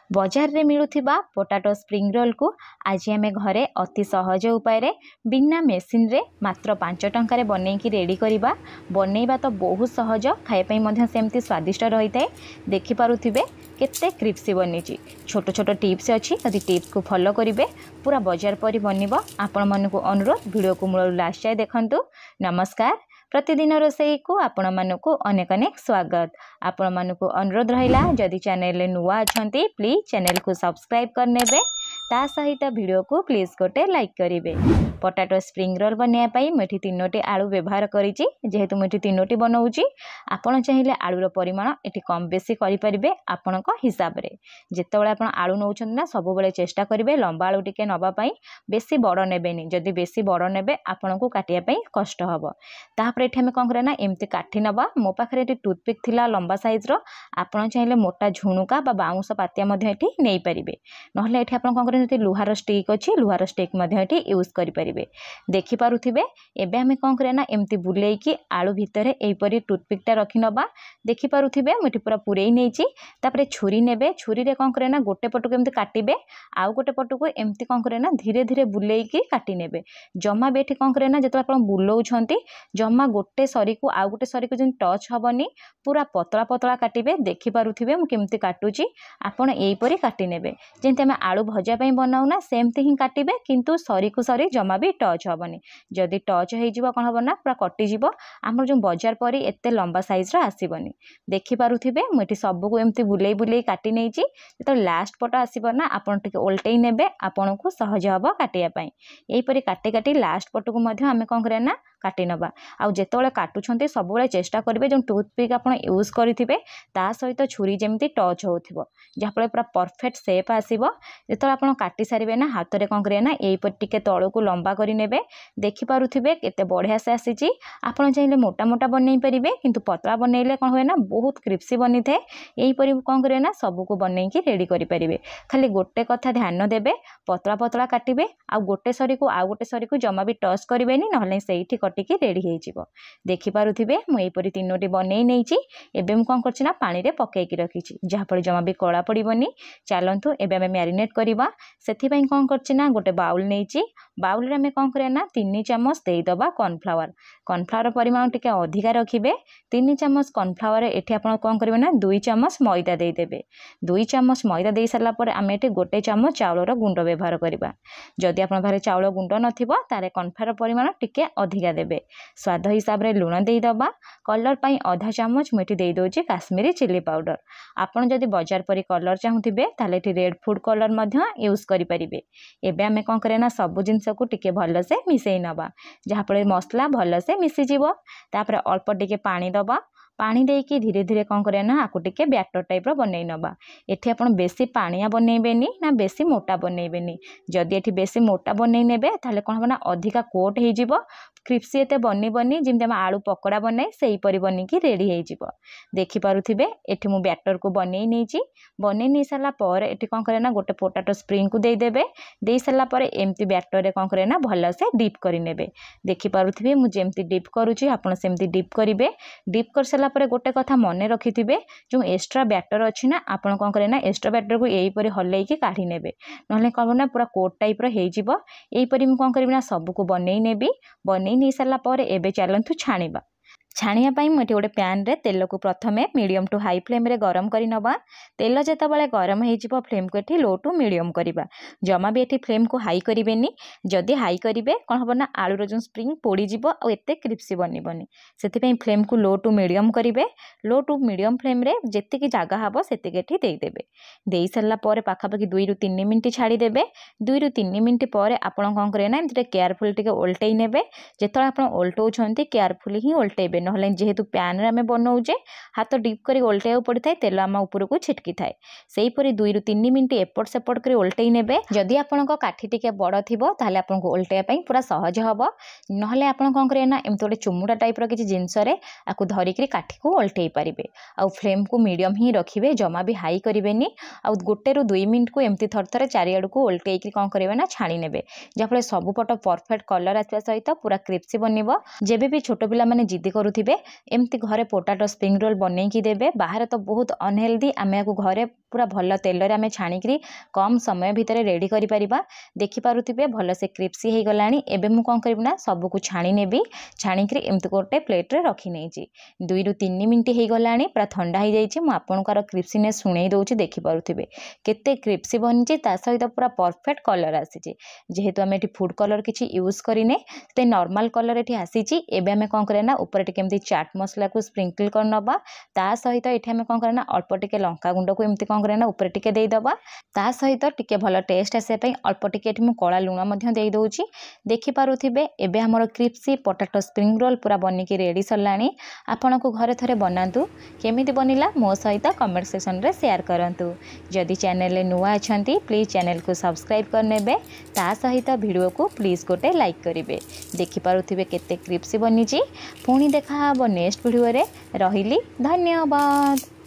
बजार रे मिलुथिबा potato spring roll को आज आम घरे अति सहज उपाय बिना मेसीन रे मात्र 5 टंकार बनईकी रेडी करवा। बनईबा तो बहुत सहज, खाइपाई सेमती स्वादिष्ट रही है। देखिपे केते क्रिप्सी बनी। छोट छोट टिप्स अच्छी, यदि टिप्स को फॉलो करेंगे पूरा बाजार परी बनब। आपण मानक अनुरोध वीडियो को मूल लास्ट जाए देखंतु। नमस्कार, प्रतिदिन रोषेई को आपण मानक अनेक अनेक स्वागत। आपण मानक अनुरोध रहिला, जदि चैनल नुआ अछंती प्लीज चैनल को सब्सक्राइब करनेबे, ता सहित वीडियो को प्लीज गोटे लाइक करेंगे। पोटाटो स्प्रिंग रोल बनाई मुझे 3टी आलू व्यवहार करी, जेहेतु मुझे 3टी बनाऊँगी। आपण चाहिए आलूर परिमाण ये कम बेसी करेंगे आपण हिसाब से। जितेबाला आप आलू नौ ना सब चेष्टा करेंगे लंबा आलू टिके नापी, बेसी बड़ नेबेनी। जदि बेसी बड़ नेबे आपण को काटिया कष्ट हम। तापर ये आम कौन करना एमती काठी नवा। मो पाखे टूथपिक थिला लंबा साइज्र, आपड़ चाहिए मोटा झुणुका बा बाउंश पातिया नहीं पारे। ना ये आप कौन करें, लुहार स्टिक अच्छी लुहार स्टिक यूज करेंगे। देखिपे एबे आम कौन करना एमती बुलेकी आलू भितर यहपरी टूथपिकटा रखी नवा। देखिपे मुझे पूरा पूरे नहीं। छुरी ने छुरी रे कौन करना गोटे पटक एमती काटे, आउ गोटे पटक एमती कौन करना धीरे धीरे बुलेकी काटी नेबे। जमा भी ये कौन करना जो आप बुलाऊँच जमा गोटे सरी को आउ गोटे सरी को जो टच हेनी, पूरा पतला पतला काटे। देखिपे मुझे काटुची, आपड़ यहीपरी काटी नेबे। जमी आम आलू भजापी बनाऊना सेमती ही काटे, किंतु सरी को सरी जमा भी टच हेनी। जदि टच हो कौन हम ना पूरा कटिज, आम जो बजार परी एत लंबा सैज्र आसबनी। देखिपे मुझे सबको एमती बुले बुले काटी नहीं। जो लास्ट पट आसना आपड़ ओल्टे नेबे, आपन को सहज हम काटापी। यहीपरी काटी काटी लास्ट पट को आम कौन करना काटी नवा। आउ जेतोले काटुछंती सब चेष्टा करेंगे जो टूथपिक आप यूज करेंगे ता सहित छुरी जमी टच हो, जहाँफल पूरा परफेक्ट सेप आसो। जो आप काटी सारे ना हाथ में कौन करें ना यहीपर टिके तल को लंबा करे। देखिपे केते बढ़िया से आसी। आप चाहिए मोटा मोटा बनई पारे, किंतु पतला बनइले कौन हुए ना बहुत क्रिप्सी बनी थाए। यहीपरी कौन करें ना सबको बनईकी रेडी करेंगे। खाली गोटे कथा ध्यान देवे, पतला पतला काटे, आउ गोटे सरी को आउ गोटे सरी को जमा भी टच करेंगे, ना से कटिकी रेडी हो। देखिपे मुझे 3टी बनई नहीं। एवं कौन करना पानी रे पकईकी रखी, जहाँफल जमा भी कला पड़ोनी। चलतु एवं आम मैरिनेट करवा। से कौन करना गोटे बाउल नहीं। बाउल में कौन करना 3 चामच देदबा कॉर्नफ्लावर। कॉर्नफ्लावर परिमाण टिके अधिका रखिए। 3 चामच कॉर्नफ्लावर ये आप कौन करेंगे ना 2 चामच मैदा देदेवे। 2 चामच मैदा दे सारापर आम ये गोटे चामच चाउलर गुंड व्यवहार करवा। जदि आप चाउल गुंड नथिबो तारे कॉर्नफ्लावर परिमाण टिके अधिका देवे। स्वाद हिसाब से लुण देदबा। कलर पाई आधा चामच मुझे दे दूची काश्मीरी चिली पाउडर। आपड़ जदि बाजार परी कलर चाहूबे ताले रेड फूड कलर यूज करेंगे। एबे आम कौन करना सब जिनस को टिके भलसे मिसई नवा, जहाँफल मसला भलसे मिसीज। तापर अल्प टिके पानी दबा। पानी देकी धीरे धीरे कौन करना आपको टिके बैटर टाइप बनई नवा। एठी आपण बेसी पानिया बनइबेनी ना बेसी मोटा बनइबेनी। जदि एठी बेसी मोटा बनई नेबे ताले कौन होना अधिका कोट हो जिवो। क्रिप्सी एते बनइबनी जिमते हम आलू पकोड़ा बनाए सेही परी बनिकी रेडी हो जिवो। देखिपे एठी मु बैटर को बनई नहीं। बनई नहीं सारा पर एठी कौन करना गोटे पोटाटो स्प्रिंग को देदेवे। दे सारा पर एमती बैटर रे कौन करना भलसे डिप करिनेबे। देखिपे मु जेमती डिप करूची आपण सेमती डिप करिवे। डिप कर सारा पर गोटे कथा मन रखिथिबे, जो एक्स्ट्रा बैटर अच्छी ना आपण कौन करे ना एक्स्ट्रा बैटर को यहीपरी हल्लैकी काढ़ी नेबे, नहले कौन ना पूरा कोट टाइप हो। यहीपरी मु कौन करी ना सबको बनई नेबी। बनई नहीं सारा पर एबे चलतु छाणीबा। छाणिया मुझे गोटे पैन रे तेल को प्रथमे मीडियम टू हाई फ्लेम रे गरम करी नवा। तेल जेतेबाला गरम हो फ्लेम को एठी लो टू मीडियम करवा। जमा भी एठी फ्लेम को हाई करेंगे। जदि हाई करेंगे कौन हम ना आलूर जो स्प्रिंग पोड़ीज और एत क्रिप्सी बनबनी। से फ्लेम को लो टू मीडियम करेंगे। लो टू मीडियम फ्लेम रे जेतिकी जगह हम से देदेवे। दे सारा पर पाखापाखि 2 ରୁ 3 मिनिट छाड़ीदेवे। 2 ରୁ 3 मिनिट पर आप कौन करें ना केयरफुल टिके ओल्टई नेबे। जिते आप ओल्टाउछंती केयरफुल ही ओल्टेबे, नहले जेहेतु पैन रे आमे बनाऊजे हाथ डीप करी ओल्टाइବାକୁ पड़ता है, तेल आम ऊपर को छिटकी थाए। सेहीपरि 2 ରୁ 3 मिनिट एपट सेपट कर ओल्टई नेबे। जदि आपनक काठी टिके बड़ थिबो ताले आपनको ओल्टाइया पई पूरा सहज हबो। नहले आपन कौन करे ना एमते गोटे चुमुटा टाइप रो किछि जिंस रे आकु धरिकरी काठी को ओल्टई पारिबे। आ फ्लेम को मीडियम ही रखिबे, जमा भी हाई करिवेनी। आ 1 ରୁ 2 मिनिट को एमती थरथरे चारिआडू को ओल्टईकी कौन करिवे ना छाणी नेबे, जहाँफल सब पट परफेक्ट कलर आसवा सहित पूरा क्रिप्सी बनिबो। जेबे भी छोट पिला माने जिद्दी करुथिबे एमती घरे पोटाटो स्प्रिंग रोल बनईकी देबे। बाहर तो बहुत अनहेल्दी, आमे को घरे पूरा भल तेल रे आमे छाणिकी कम समय भितर रेडी करि परिबा। देखि पारुथिबे भल से क्रिप्सी हे गलानी। एबे मु कोन करिब ना सब को छाणी नेबी। छाणिकी एमती गोटे प्लेट रे रखी नेछि। 2 रु 3 मिनिट हे गलानी पूरा ठंडा हो जाइछि। मु आपनकर क्रिप्सीनेस सुनै दउछि देखि पारुथिबे केते क्रिप्सी बनिछि। ता सहित पूरा परफेक्ट कलर आसीछि। जेहेतु आमे एठी फूड कलर किछि यूज करिने ते नॉर्मल कलर एठी आसीछि। एबे आमे कोन करे ना ऊपर टिके एमती चाट मसला को स्प्रिंकल कर नबा। ता सहित एठी आमे कोन करे ना अल्प टिके लंका गुंड को एमती कोन करे ना ऊपर टिके देई दबा। ता सहित टिके भल टेस्ट आसे पई अल्प टिके एठी मु कळा लूण मध्य देई दउछि। देखि पारुथिबे एबे हमर क्रिप्सी पोटैटो स्प्रिंग रोल पूरा बनिकी रेडी सरलानी। आपण को घरे थरे बनांतु। केमिति बनिला मो सहित कमेंट सेक्शन रे शेयर करंतु। जदि चैनल रे नुआ अछंती प्लीज चैनल को सब्सक्राइब करनेबे। ता सहित वीडियो को प्लीज गोटे लाइक करिवे। देखि पारुथिबे केते क्रिप्सी बनिची। पुणी देखा हबो नेक्स्ट वीडियो रे। रहिली धन्यवाद।